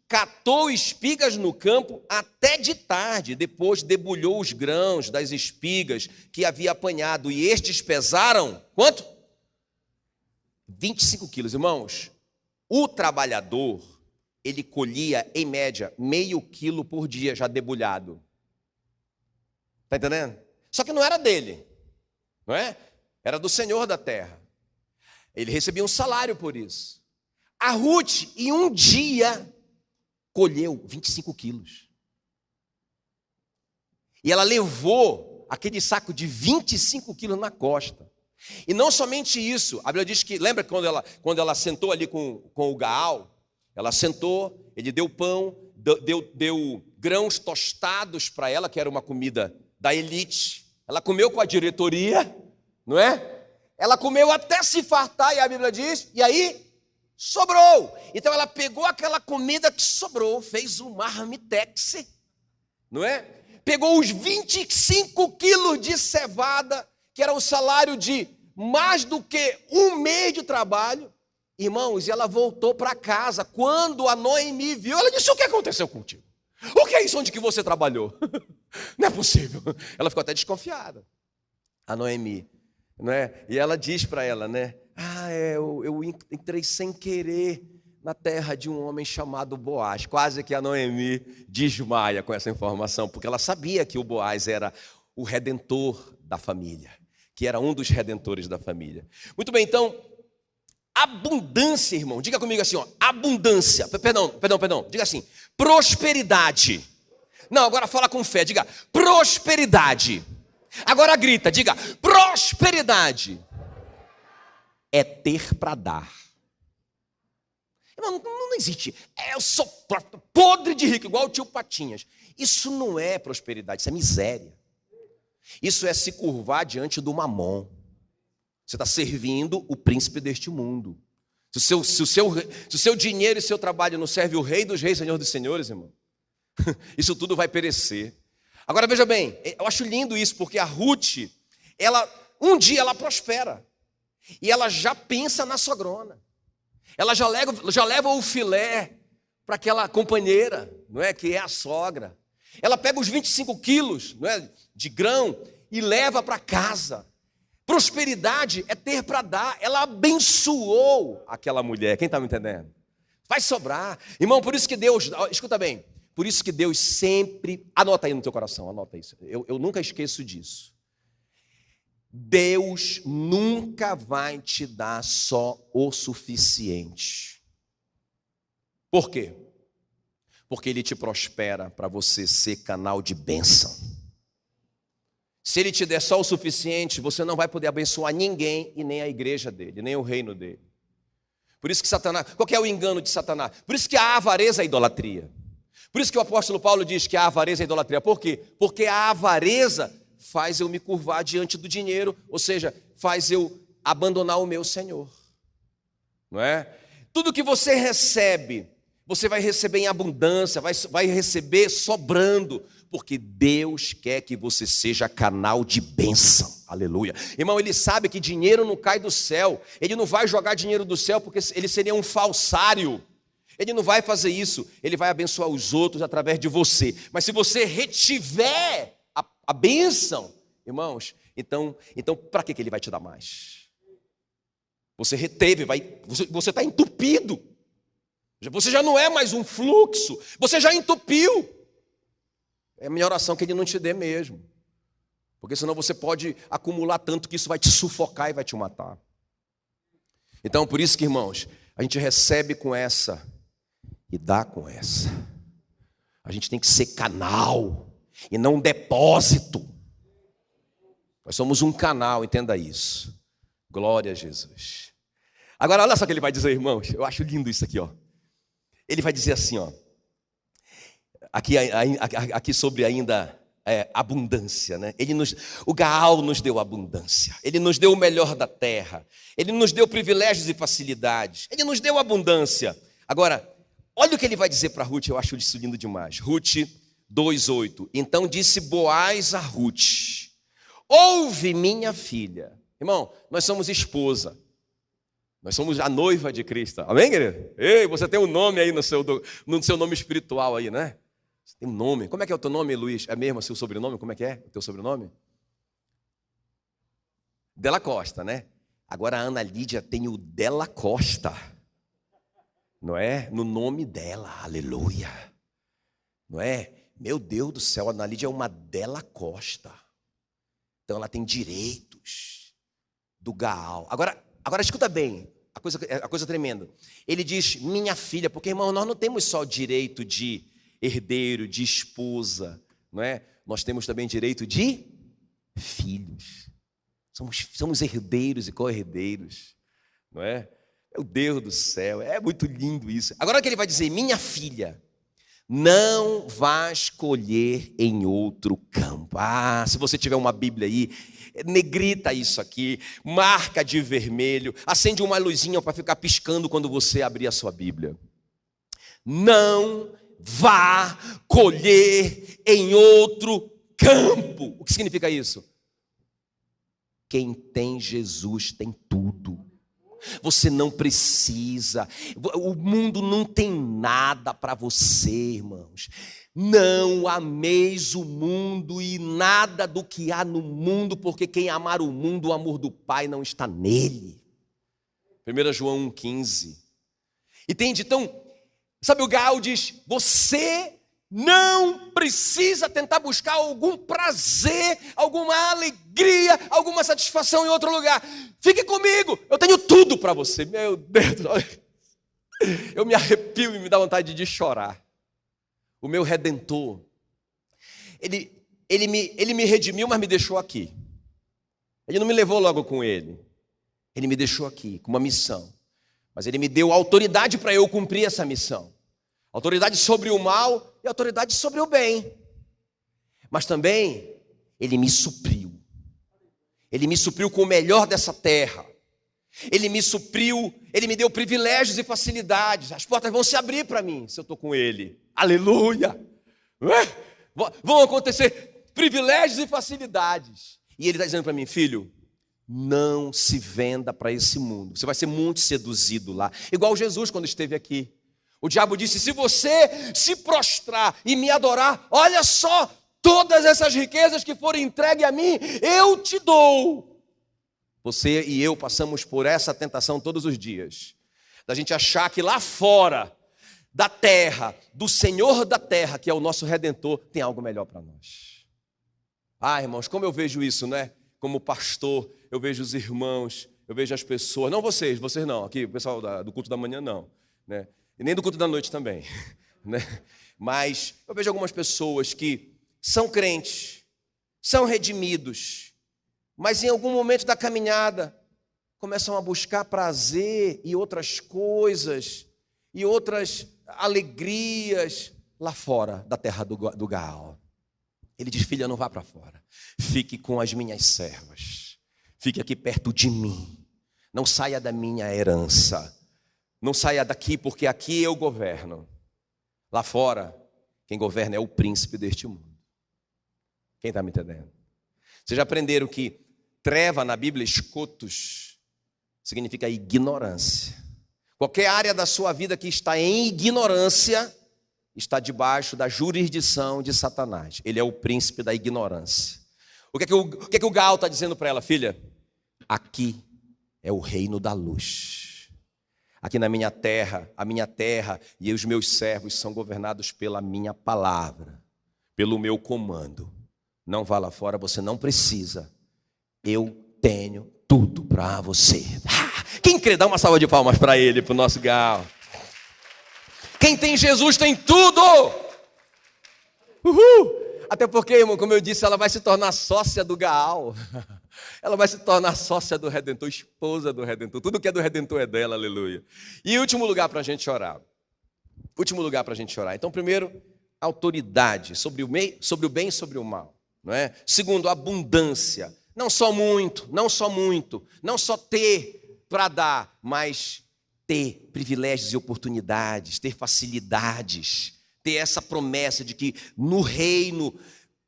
catou espigas no campo até de tarde, depois debulhou os grãos das espigas que havia apanhado, e estes pesaram, quanto? 25 quilos, irmãos. O trabalhador, ele colhia, em média, meio quilo por dia já debulhado. Está entendendo? Só que não era dele, não é? Era do Senhor da terra. Ele recebia um salário por isso. A Ruth, em um dia, colheu 25 quilos. E ela levou aquele saco de 25 quilos na costa. E não somente isso, a Bíblia diz que, lembra quando ela sentou ali com o Gaal? Ela sentou, ele deu pão, deu grãos tostados para ela, que era uma comida da elite. Ela comeu com a diretoria, não é? Ela comeu até se fartar, e a Bíblia diz, e aí sobrou. Então ela pegou aquela comida que sobrou, fez um marmitex, não é? Pegou os 25 quilos de cevada, que era o salário de mais do que um mês de trabalho. Irmãos, e ela voltou para casa. Quando a Noemi viu, ela disse: o que aconteceu contigo? O que é isso onde que você trabalhou? Não é possível. Ela ficou até desconfiada, a Noemi, não é? E ela diz para ela, né? Eu entrei sem querer na terra de um homem chamado Boaz. Quase que a Noemi desmaia com essa informação, porque ela sabia que o Boaz era o redentor da família, que era um dos redentores da família. Muito bem, então, abundância, irmão, diga comigo assim, ó, abundância, perdão, diga assim, prosperidade. Não, agora fala com fé, diga prosperidade. Agora grita, diga prosperidade. É ter para dar. Irmão, não existe, eu sou podre de rico, igual o tio Patinhas. Isso não é prosperidade, isso é miséria. Isso é se curvar diante do mamon. Você está servindo o príncipe deste mundo. Se o seu dinheiro e seu trabalho não serve o rei dos reis, senhor dos senhores, irmão, isso tudo vai perecer. Agora veja bem, eu acho lindo isso, porque a Ruth, um dia ela prospera. E ela já pensa na sogrona. Ela já leva o filé para aquela companheira, não é, que é a sogra. Ela pega os 25 quilos, não é, de grão e leva para casa. Prosperidade é ter para dar. Ela abençoou aquela mulher. Quem está me entendendo? Vai sobrar. Irmão, por isso que Deus, escuta bem, por isso que Deus sempre, anota aí no teu coração, anota isso. Eu nunca esqueço disso. Deus nunca vai te dar só o suficiente. Por quê? Porque Ele te prospera para você ser canal de bênção. Se Ele te der só o suficiente, você não vai poder abençoar ninguém e nem a igreja dele, nem o reino dele. Por isso que Satanás, qual que é o engano de Satanás? Por isso que a avareza é a idolatria. Por isso que o apóstolo Paulo diz que a avareza é a idolatria. Por quê? Porque a avareza faz eu me curvar diante do dinheiro, ou seja, faz eu abandonar o meu Senhor. Não é? Tudo que você recebe, você vai receber em abundância, vai receber sobrando, porque Deus quer que você seja canal de bênção. Aleluia. Irmão, Ele sabe que dinheiro não cai do céu. Ele não vai jogar dinheiro do céu porque ele seria um falsário. Ele não vai fazer isso. Ele vai abençoar os outros através de você. Mas se você retiver a bênção, irmãos, então para que Ele vai te dar mais? Você reteve, você está entupido. Você já não é mais um fluxo, você já entupiu. É a minha oração que Ele não te dê mesmo. Porque senão você pode acumular tanto que isso vai te sufocar e vai te matar. Então, por isso que, irmãos, a gente recebe com essa e dá com essa. A gente tem que ser canal e não um depósito. Nós somos um canal, entenda isso. Glória a Jesus. Agora, olha só o que ele vai dizer, irmãos. Eu acho lindo isso aqui, ó. Ele vai dizer assim, ó. Aqui sobre ainda abundância, né? O Gaal nos deu abundância. Ele nos deu o melhor da terra. Ele nos deu privilégios e facilidades. Ele nos deu abundância. Agora, olha o que ele vai dizer para Ruth. Eu acho isso lindo demais. Ruth 2:8. Então disse Boaz a Ruth: ouve, minha filha. Irmão, nós somos esposa. Nós somos a noiva de Cristo. Amém, querido? Ei, você tem um nome aí no seu nome espiritual aí, né? Você tem um nome. Como é que é o teu nome, Luiz? É mesmo o seu sobrenome? Como é que é o teu sobrenome? Della Costa, né? Agora a Ana Lídia tem o Della Costa. Não é? No nome dela. Aleluia. Não é? Meu Deus do céu, a Ana Lídia é uma Della Costa. Então ela tem direitos do Gaal. Agora escuta bem, a coisa tremenda. Ele diz, minha filha, porque, irmão, nós não temos só direito de herdeiro, de esposa, não é? Nós temos também direito de filhos. Somos herdeiros e co-herdeiros, não é? Meu Deus do céu, é muito lindo isso. Agora que ele vai dizer, minha filha, não vás colher em outro campo. Ah, se você tiver uma Bíblia aí, negrita isso aqui, marca de vermelho, acende uma luzinha para ficar piscando quando você abrir a sua Bíblia. Não vá colher em outro campo. O que significa isso? Quem tem Jesus tem tudo. Você não precisa, o mundo não tem nada para você, irmãos. Não ameis o mundo e nada do que há no mundo, porque quem amar o mundo, o amor do Pai não está nele. 1 João 1,15. Entende? Então, sabe, o Gaal diz, você não precisa tentar buscar algum prazer, alguma alegria, alguma satisfação em outro lugar. Fique comigo, eu tenho tudo para você. Meu Deus, eu me arrepio e me dá vontade de chorar. O meu Redentor, ele me redimiu, mas me deixou aqui. Ele não me levou logo com ele. Ele me deixou aqui com uma missão. Mas ele me deu autoridade para eu cumprir essa missão. Autoridade sobre o mal e autoridade sobre o bem. Mas também, ele me supriu. Ele me supriu com o melhor dessa terra. Ele me supriu, ele me deu privilégios e facilidades. As portas vão se abrir para mim, se eu estou com ele. Aleluia! Vão acontecer privilégios e facilidades. E ele está dizendo para mim, filho, não se venda para esse mundo. Você vai ser muito seduzido lá. Igual Jesus quando esteve aqui. O diabo disse, se você se prostrar e me adorar, olha só, todas essas riquezas que forem entregues a mim, eu te dou. Você e eu passamos por essa tentação todos os dias. Da gente achar que lá fora, da terra, do Senhor da terra, que é o nosso Redentor, tem algo melhor para nós. Ah, irmãos, como eu vejo isso, né? Como pastor, eu vejo os irmãos, eu vejo as pessoas, não vocês não, aqui o pessoal do culto da manhã não, né? E nem do culto da noite também, né? Mas eu vejo algumas pessoas que são crentes, são redimidos, mas em algum momento da caminhada começam a buscar prazer e outras coisas, e outras alegrias lá fora da terra do Gaal. Ele diz, filha, não vá para fora, fique com as minhas servas, fique aqui perto de mim, não saia da minha herança. Não saia daqui, porque aqui eu governo. Lá fora, quem governa é o príncipe deste mundo. Quem está me entendendo? Vocês já aprenderam que treva na Bíblia, escotos, significa ignorância. Qualquer área da sua vida que está em ignorância, está debaixo da jurisdição de Satanás. Ele é o príncipe da ignorância. O que é que o Gaal está dizendo para ela, filha? Aqui é o reino da luz. Aqui na minha terra, a minha terra e os meus servos são governados pela minha palavra, pelo meu comando. Não vá lá fora, você não precisa. Eu tenho tudo para você. Quem crê, dá uma salva de palmas para ele, para o nosso Gaal. Quem tem Jesus tem tudo. Uhul. Até porque, irmão, como eu disse, ela vai se tornar sócia do Gaal. Ela vai se tornar sócia do Redentor, esposa do Redentor. Tudo que é do Redentor é dela, aleluia. E último lugar para a gente orar. Último lugar para a gente orar. Então, primeiro, autoridade sobre o bem e sobre o mal. Não é? Segundo, abundância. Não só muito, não só ter para dar, mas ter privilégios e oportunidades, ter facilidades, ter essa promessa de que no reino,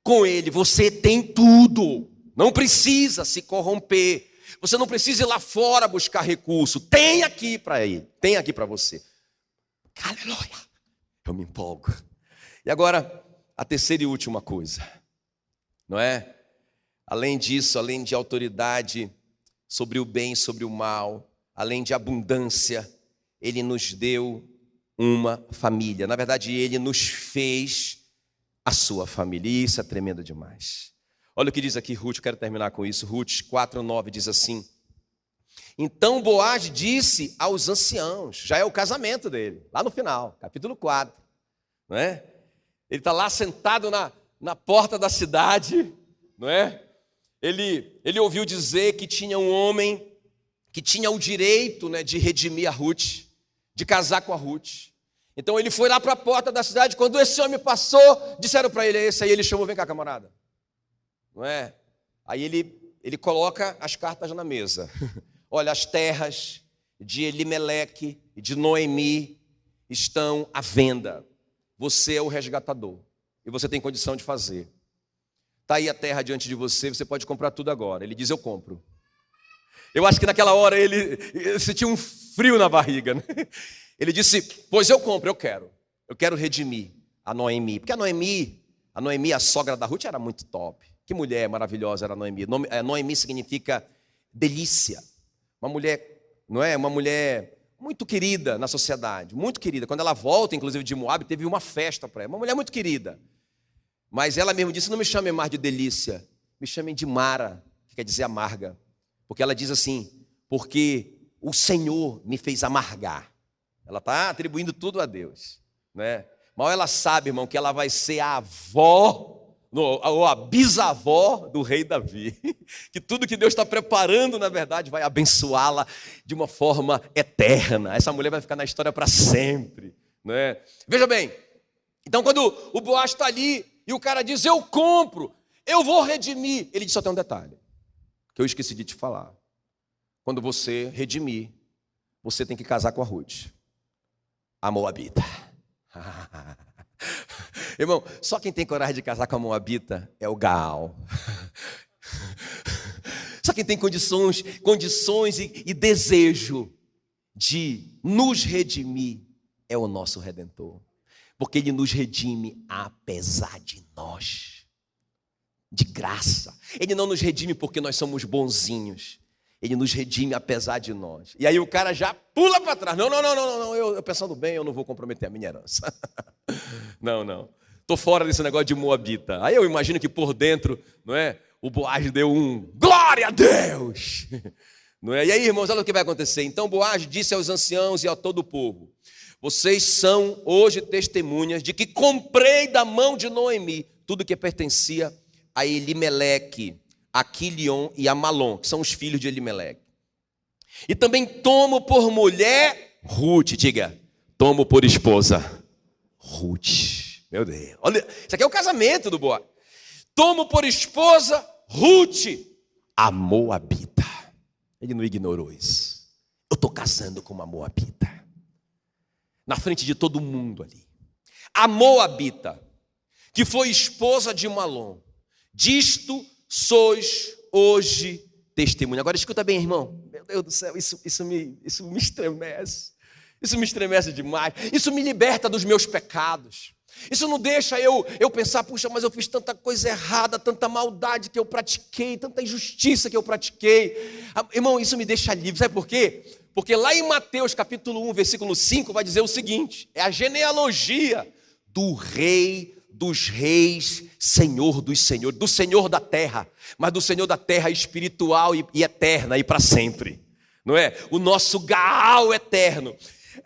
com ele, você tem tudo. Não precisa se corromper. Você não precisa ir lá fora buscar recurso. Tem aqui para ele. Tem aqui para você. Aleluia. Eu me empolgo. E agora, a terceira e última coisa. Não é? Além disso, além de autoridade sobre o bem e sobre o mal, além de abundância, ele nos deu uma família. Na verdade, ele nos fez a sua família. E isso é tremendo demais. Olha o que diz aqui Ruth, eu quero terminar com isso. Ruth 4:9 diz assim: então Boaz disse aos anciãos, já é o casamento dele, lá no final, capítulo 4, não é? Ele está lá sentado na porta da cidade, não é? Ele ouviu dizer que tinha um homem que tinha o direito, né, de redimir a Ruth, de casar com a Ruth. Então ele foi lá para a porta da cidade. Quando esse homem passou, disseram para ele: é esse aí. Ele chamou: vem cá, camarada, não é? Aí ele coloca as cartas na mesa. Olha, as terras de Elimeleque e de Noemi estão à venda. Você é o resgatador e você tem condição de fazer. Está aí a terra diante de você, você pode comprar tudo agora. Ele diz: eu compro. Eu acho que naquela hora ele sentiu um frio na barriga, né? Ele disse: pois eu compro, eu quero redimir a Noemi. Porque a Noemi, a sogra da Ruth, era muito top. Que mulher maravilhosa era a Noemi. Noemi significa delícia. Uma mulher, não é? Uma mulher muito querida na sociedade, muito querida. Quando ela volta, inclusive, de Moabe, teve uma festa para ela. Uma mulher muito querida. Mas ela mesmo disse: não me chamem mais de delícia, me chamem de Mara, que quer dizer amarga. Porque ela diz assim: porque o Senhor me fez amargar. Ela está atribuindo tudo a Deus, né? Mal ela sabe, irmão, que ela vai ser a avó, ou a bisavó do rei Davi. Que tudo que Deus está preparando, na verdade, vai abençoá-la de uma forma eterna. Essa mulher vai ficar na história para sempre, né? Veja bem, então quando o Boaz está ali e o cara diz: eu compro, eu vou redimir. Ele diz: só tem um detalhe que eu esqueci de te falar. Quando você redimir, você tem que casar com a Ruth, a Moabita. Irmão, só quem tem coragem de casar com a Moabita é o Gaal. Só quem tem condições e desejo de nos redimir é o nosso Redentor. Porque Ele nos redime apesar de nós, de graça. Ele não nos redime porque nós somos bonzinhos. Ele nos redime apesar de nós. E aí o cara já pula para trás. Não, eu pensando bem, eu não vou comprometer a minha herança. Não. Estou fora desse negócio de Moabita. Aí eu imagino que por dentro, não é? O Boaz deu um glória a Deus. Não é? E aí, irmãos, olha o que vai acontecer. Então Boaz disse aos anciãos e a todo o povo: vocês são hoje testemunhas de que comprei da mão de Noemi tudo que pertencia a Elimeleque, a Quilion e a Malom, que são os filhos de Elimeleque. E também tomo por mulher Ruth, diga, tomo por esposa Ruth. Meu Deus, olha, isso aqui é o casamento do Boaz. Tomo por esposa Ruth, a Moabita. Ele não ignorou isso. Eu estou casando com uma Moabita. Na frente de todo mundo ali. A Moabita, que foi esposa de Malom. Disto sois hoje testemunha. Agora escuta bem, irmão. Meu Deus do céu, isso me estremece. Isso me estremece demais. Isso me liberta dos meus pecados. Isso não deixa eu pensar: puxa, mas eu fiz tanta coisa errada, tanta maldade que eu pratiquei, tanta injustiça que eu pratiquei. Irmão, isso me deixa livre. Sabe por quê? Porque lá em Mateus capítulo 1, versículo 5, vai dizer o seguinte: é a genealogia do Rei dos reis, Senhor dos senhores, do Senhor da terra, mas do Senhor da terra espiritual e eterna e para sempre, não é? O nosso Gaal eterno.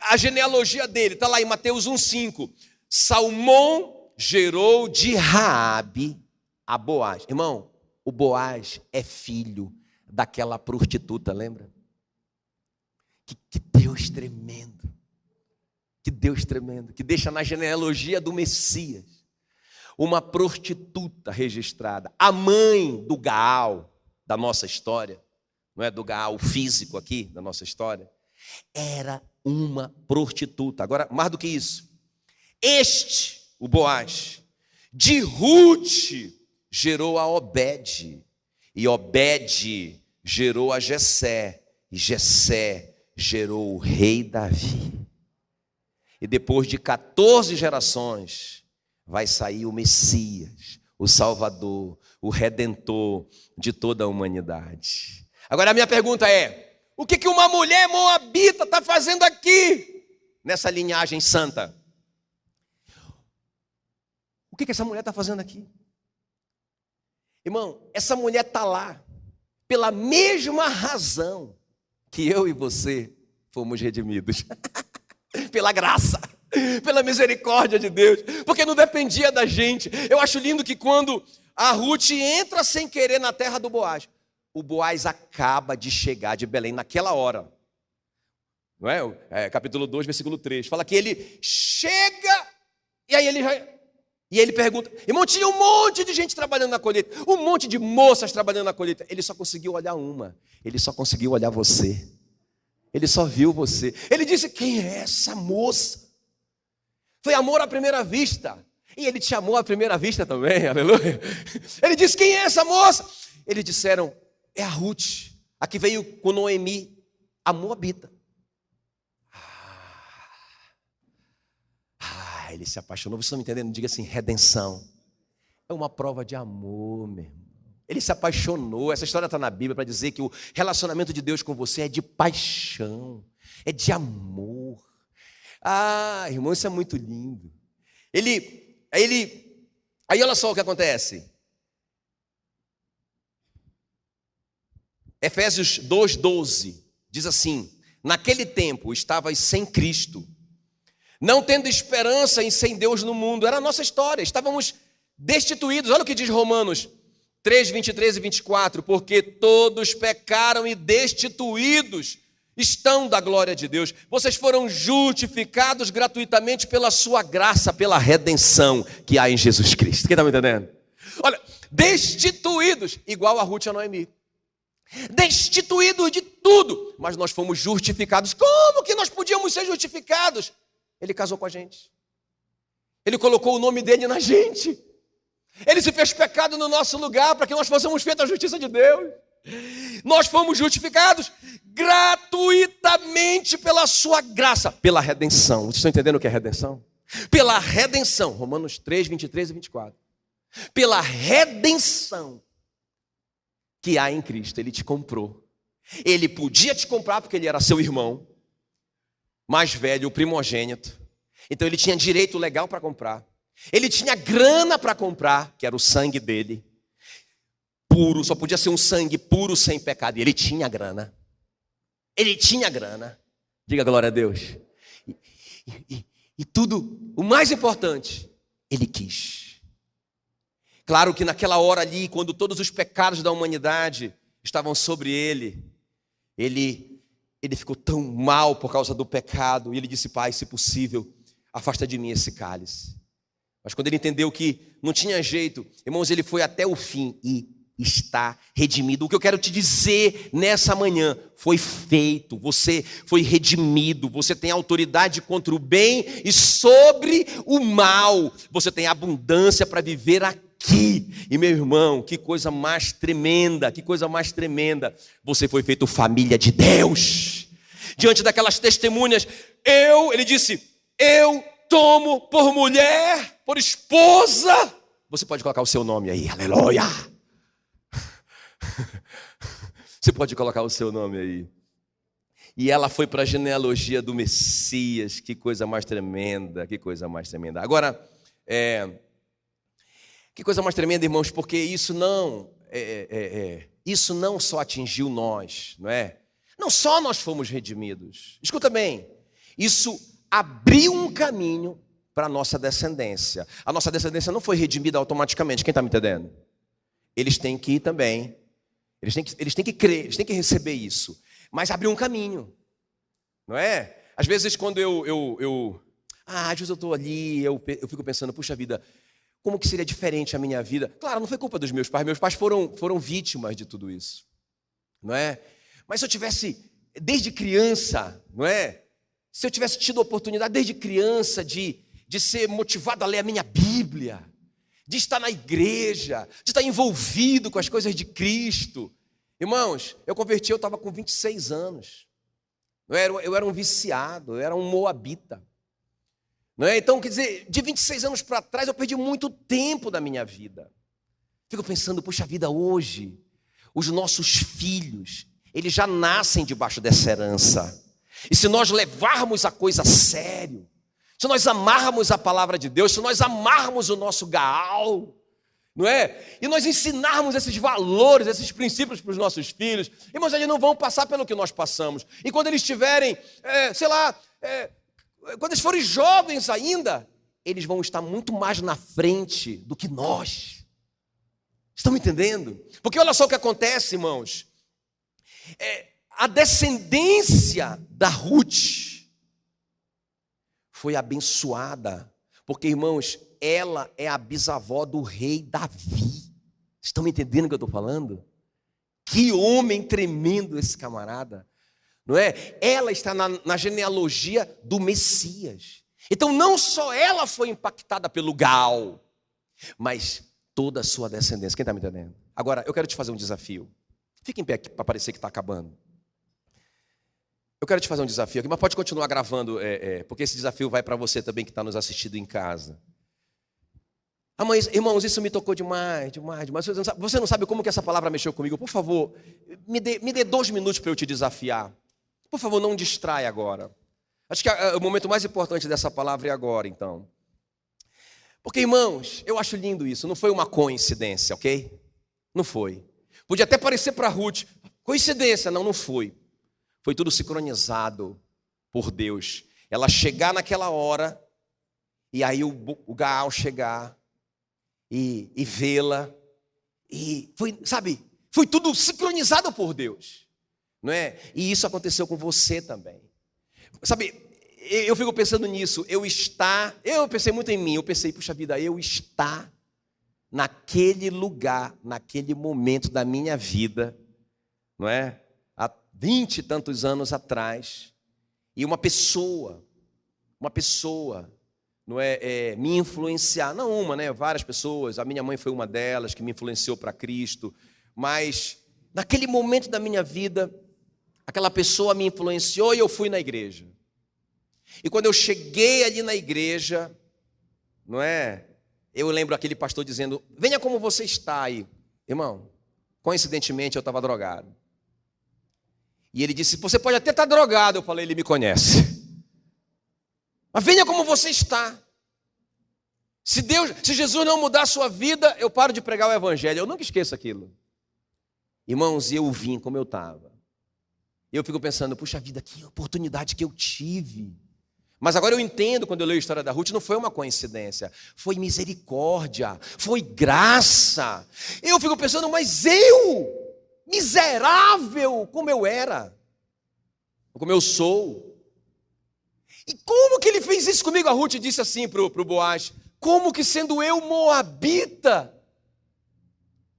A genealogia dele está lá em Mateus 1,5. Salmão gerou de Raabe a Boaz. Irmão, o Boaz é filho daquela prostituta, lembra? Que Deus tremendo. Que Deus tremendo, que deixa na genealogia do Messias uma prostituta registrada, a mãe do Gaal da nossa história, não é do Gaal físico aqui da nossa história, era uma prostituta. Agora, mais do que isso, o Boaz, de Ruth gerou a Obed, e Obed gerou a Jessé, e Jessé gerou o rei Davi. E depois de 14 gerações, vai sair o Messias, o Salvador, o Redentor de toda a humanidade. Agora a minha pergunta é: o que uma mulher moabita está fazendo aqui, nessa linhagem santa? O que essa mulher está fazendo aqui? Irmão, essa mulher está lá pela mesma razão que eu e você fomos redimidos. Pela graça, pela misericórdia de Deus, porque não dependia da gente. Eu acho lindo que quando a Ruth entra sem querer na terra do Boaz, o Boaz acaba de chegar de Belém naquela hora. Não é? Capítulo 2, versículo 3. Fala que ele chega e aí ele pergunta, irmão, tinha um monte de gente trabalhando na colheita, um monte de moças trabalhando na colheita. Ele só conseguiu olhar uma, ele só conseguiu olhar você. Ele só viu você. Ele disse, quem é essa moça? Foi amor à primeira vista. E ele te amou à primeira vista também, aleluia. Ele disse, quem é essa moça? Eles disseram, é a Ruth, a que veio com Noemi, a Moabita. Ele se apaixonou, vocês estão me entendendo? Diga assim, redenção. É uma prova de amor, meu irmão. Ele se apaixonou, essa história está na Bíblia para dizer que o relacionamento de Deus com você é de paixão, é de amor. Irmão, isso é muito lindo. Aí olha só o que acontece. Efésios 2:12 diz assim, naquele tempo estavais sem Cristo, não tendo esperança em sem Deus no mundo. Era a nossa história, estávamos destituídos. Olha o que diz Romanos 3, 23 e 24, porque todos pecaram e destituídos estão da glória de Deus. Vocês foram justificados gratuitamente pela sua graça, pela redenção que há em Jesus Cristo. Quem está me entendendo? Olha, destituídos, igual a Ruth e a Noemi. Destituídos de tudo, mas nós fomos justificados. Como que nós podíamos ser justificados? Ele casou com a gente. Ele colocou o nome dele na gente. Ele se fez pecado no nosso lugar para que nós fossemos feitos a justiça de Deus. Nós fomos justificados gratuitamente pela sua graça, pela redenção. Vocês estão entendendo o que é redenção? Pela redenção, Romanos 3, 23 e 24. Pela redenção que há em Cristo, Ele te comprou. Ele podia te comprar porque Ele era seu irmão, mais velho, o primogênito. Então Ele tinha direito legal para comprar. Ele tinha grana para comprar, que era o sangue dele, puro, só podia ser um sangue puro sem pecado. E ele tinha grana. Ele tinha grana. Diga glória a Deus. E tudo, o mais importante, ele quis. Claro que naquela hora ali, quando todos os pecados da humanidade estavam sobre ele ficou tão mal por causa do pecado. E ele disse, Pai, se possível, afasta de mim esse cálice. Mas quando ele entendeu que não tinha jeito, irmãos, ele foi até o fim e está redimido. O que eu quero te dizer nessa manhã, foi feito, você foi redimido, você tem autoridade contra o bem e sobre o mal, você tem abundância para viver aqui. E meu irmão, que coisa mais tremenda, que coisa mais tremenda, você foi feito família de Deus. Diante daquelas testemunhas, ele disse, eu tomo por mulher, por esposa. Você pode colocar o seu nome aí, aleluia. Você pode colocar o seu nome aí. E ela foi para a genealogia do Messias. Que coisa mais tremenda, que coisa mais tremenda. Agora, que coisa mais tremenda, irmãos, porque isso não só atingiu nós, não é? Não só nós fomos redimidos. Escuta bem, isso abriu um caminho para a nossa descendência. A nossa descendência não foi redimida automaticamente. Quem está me entendendo? Eles têm que ir também. Eles têm que crer, eles têm que receber isso. Mas abriu um caminho, não é? Às vezes quando às vezes eu estou ali, eu fico pensando, puxa vida, como que seria diferente a minha vida? Claro, não foi culpa dos meus pais foram vítimas de tudo isso, não é? Mas se eu tivesse, desde criança, não é? Se eu tivesse tido a oportunidade desde criança de ser motivado a ler a minha Bíblia, de estar na igreja, de estar envolvido com as coisas de Cristo. Irmãos, eu converti, eu estava com 26 anos. Eu era um viciado, eu era um moabita. Não é? Então, quer dizer, de 26 anos para trás, eu perdi muito tempo da minha vida. Fico pensando, puxa vida, hoje, os nossos filhos, eles já nascem debaixo dessa herança. E se nós levarmos a coisa a sério, se nós amarmos a palavra de Deus, se nós amarmos o nosso Gaal, não é? E nós ensinarmos esses valores, esses princípios para os nossos filhos, irmãos, eles não vão passar pelo que nós passamos. E quando eles estiverem, quando eles forem jovens ainda, eles vão estar muito mais na frente do que nós. Estão entendendo? Porque olha só o que acontece, irmãos. A descendência da Ruth foi abençoada, porque, irmãos, ela é a bisavó do rei Davi. Estão entendendo o que eu estou falando? Que homem tremendo esse camarada, não é? Ela está na genealogia do Messias. Então não só ela foi impactada pelo Gaal, mas toda a sua descendência. Quem está me entendendo? Agora, eu quero te fazer um desafio. Fique em pé aqui para parecer que está acabando. Eu quero te fazer um desafio aqui, mas pode continuar gravando, porque esse desafio vai para você também que está nos assistindo em casa. Mas, irmãos, isso me tocou demais. Você não sabe como que essa palavra mexeu comigo? Por favor, me dê 2 minutos para eu te desafiar. Por favor, não distraia agora. Acho que o momento mais importante dessa palavra é agora, então. Porque, irmãos, eu acho lindo isso. Não foi uma coincidência, ok? Não foi. Podia até parecer para Ruth, coincidência. Não foi. Foi tudo sincronizado por Deus. Ela chegar naquela hora, e aí o Gaal chegar, e vê-la, e foi tudo sincronizado por Deus, não é? E isso aconteceu com você também. Sabe, eu fico pensando nisso, eu pensei muito em mim, eu pensei, puxa vida, eu estar naquele lugar, naquele momento da minha vida, não é? Há 20 e tantos anos atrás, e uma pessoa, não é, me influenciar, não uma, né? Várias pessoas, a minha mãe foi uma delas que me influenciou para Cristo, mas naquele momento da minha vida, aquela pessoa me influenciou e eu fui na igreja. E quando eu cheguei ali na igreja, não é? Eu lembro aquele pastor dizendo, venha como você está aí. Irmão, coincidentemente eu estava drogado. E ele disse, você pode até estar drogado. Eu falei, ele me conhece. Mas venha como você está. Se Jesus não mudar a sua vida, eu paro de pregar o evangelho. Eu nunca esqueço aquilo. Irmãos, eu vim como eu estava. Eu fico pensando, puxa vida, que oportunidade que eu tive. Mas agora eu entendo, quando eu leio a história da Ruth, não foi uma coincidência. Foi misericórdia, foi graça. Eu fico pensando, mas eu, miserável como eu era, como eu sou. E como que ele fez isso comigo? A Ruth disse assim para o Boaz, como que sendo eu moabita,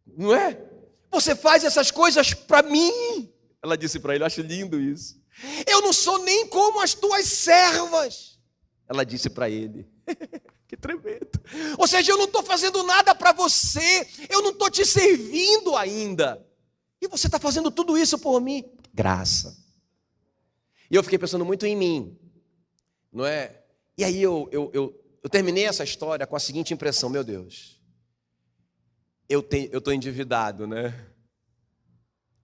não é? Você faz essas coisas para mim. Ela disse para ele, eu acho lindo isso. Eu não sou nem como as tuas servas. Ela disse para ele, que tremendo. Ou seja, eu não estou fazendo nada para você, eu não estou te servindo ainda. E você está fazendo tudo isso por mim? Graça. E eu fiquei pensando muito em mim, não é? E aí eu terminei essa história com a seguinte impressão, meu Deus, eu estou endividado, né?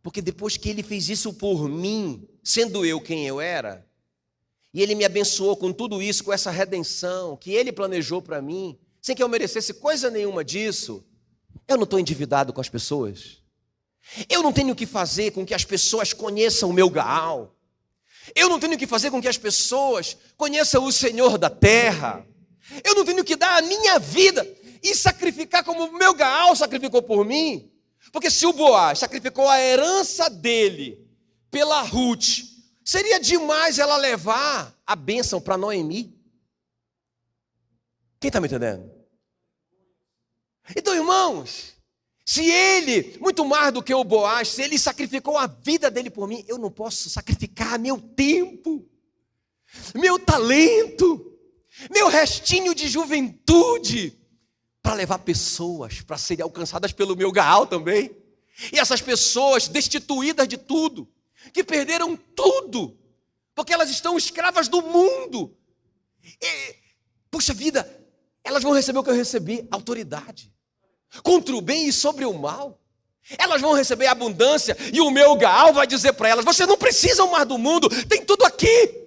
Porque depois que ele fez isso por mim, sendo eu quem eu era, e ele me abençoou com tudo isso, com essa redenção que ele planejou para mim, sem que eu merecesse coisa nenhuma disso, eu não estou endividado com as pessoas. Eu não tenho que fazer com que as pessoas conheçam o meu Gaal. Eu não tenho que fazer com que as pessoas conheçam o Senhor da terra. Eu não tenho que dar a minha vida e sacrificar como o meu Gaal sacrificou por mim. Porque se o Boaz sacrificou a herança dele pela Ruth, seria demais ela levar a bênção para Noemi. Quem está me entendendo? Então, irmãos, se ele, muito mais do que o Boaz, se ele sacrificou a vida dele por mim, eu não posso sacrificar meu tempo, meu talento, meu restinho de juventude, para levar pessoas para serem alcançadas pelo meu Gaal também. E essas pessoas destituídas de tudo, que perderam tudo, porque elas estão escravas do mundo. E, puxa vida, elas vão receber o que eu recebi, autoridade, contra o bem e sobre o mal. Elas vão receber abundância, e o meu Gaal vai dizer para elas, vocês não precisam mais do mundo, tem tudo aqui.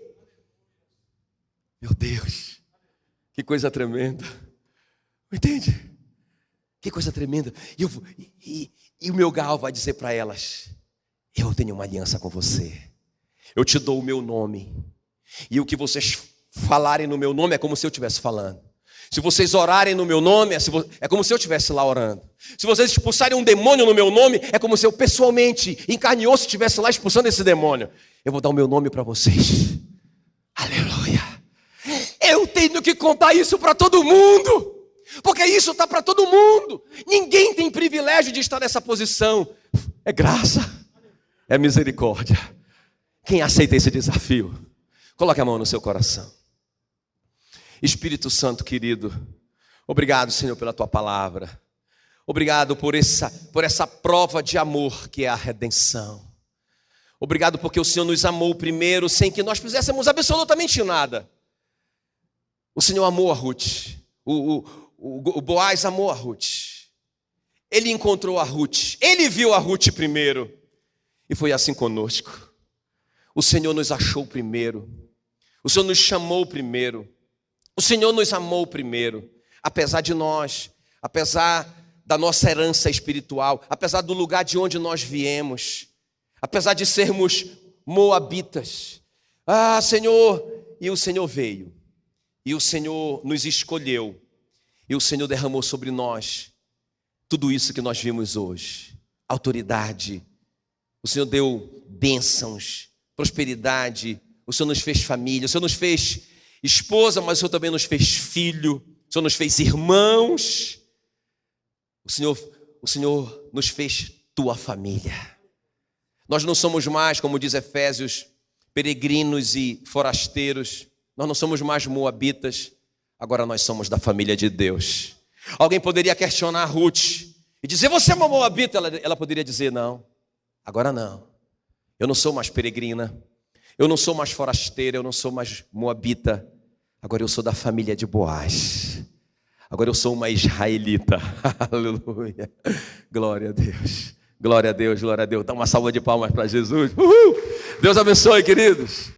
Meu Deus, Que coisa tremenda. Entende? Que coisa tremenda. E o meu Gal vai dizer para elas: eu tenho uma aliança com você. Eu te dou o meu nome. E o que vocês falarem no meu nome é como se eu estivesse falando. Se vocês orarem no meu nome, é como se eu estivesse lá orando. Se vocês expulsarem um demônio no meu nome, é como se eu pessoalmente, em carne e osso, estivesse lá expulsando esse demônio. Eu vou dar o meu nome para vocês. Aleluia. Eu tenho que contar isso para todo mundo, porque isso está para todo mundo. Ninguém tem privilégio de estar nessa posição. É graça, é misericórdia. Quem aceita esse desafio, coloque a mão no seu coração. Espírito Santo querido, obrigado, Senhor, pela tua palavra. Obrigado por essa prova de amor que é a redenção. Obrigado porque o Senhor nos amou primeiro, sem que nós fizéssemos absolutamente nada. O Senhor amou a Ruth, o Boaz amou a Ruth. Ele encontrou a Ruth, ele viu a Ruth primeiro. E foi assim conosco. O Senhor nos achou primeiro. O Senhor nos chamou primeiro. O Senhor nos amou primeiro, apesar de nós, apesar da nossa herança espiritual, apesar do lugar de onde nós viemos, apesar de sermos moabitas. Ah, Senhor, e o Senhor veio, e o Senhor nos escolheu, e o Senhor derramou sobre nós tudo isso que nós vimos hoje, autoridade. O Senhor deu bênçãos, prosperidade, o Senhor nos fez família, o Senhor nos fez esposa, mas o Senhor também nos fez filho, o Senhor nos fez irmãos, o Senhor nos fez tua família. Nós não somos mais, como diz Efésios, peregrinos e forasteiros, nós não somos mais moabitas, agora nós somos da família de Deus. Alguém poderia questionar a Ruth e dizer: você é uma moabita? Ela poderia dizer: não, agora não, eu não sou mais peregrina, eu não sou mais forasteira, eu não sou mais moabita. Agora eu sou da família de Boaz. Agora eu sou uma israelita. Aleluia. Glória a Deus. Glória a Deus, glória a Deus. Dá uma salva de palmas para Jesus. Uhul. Deus abençoe, queridos.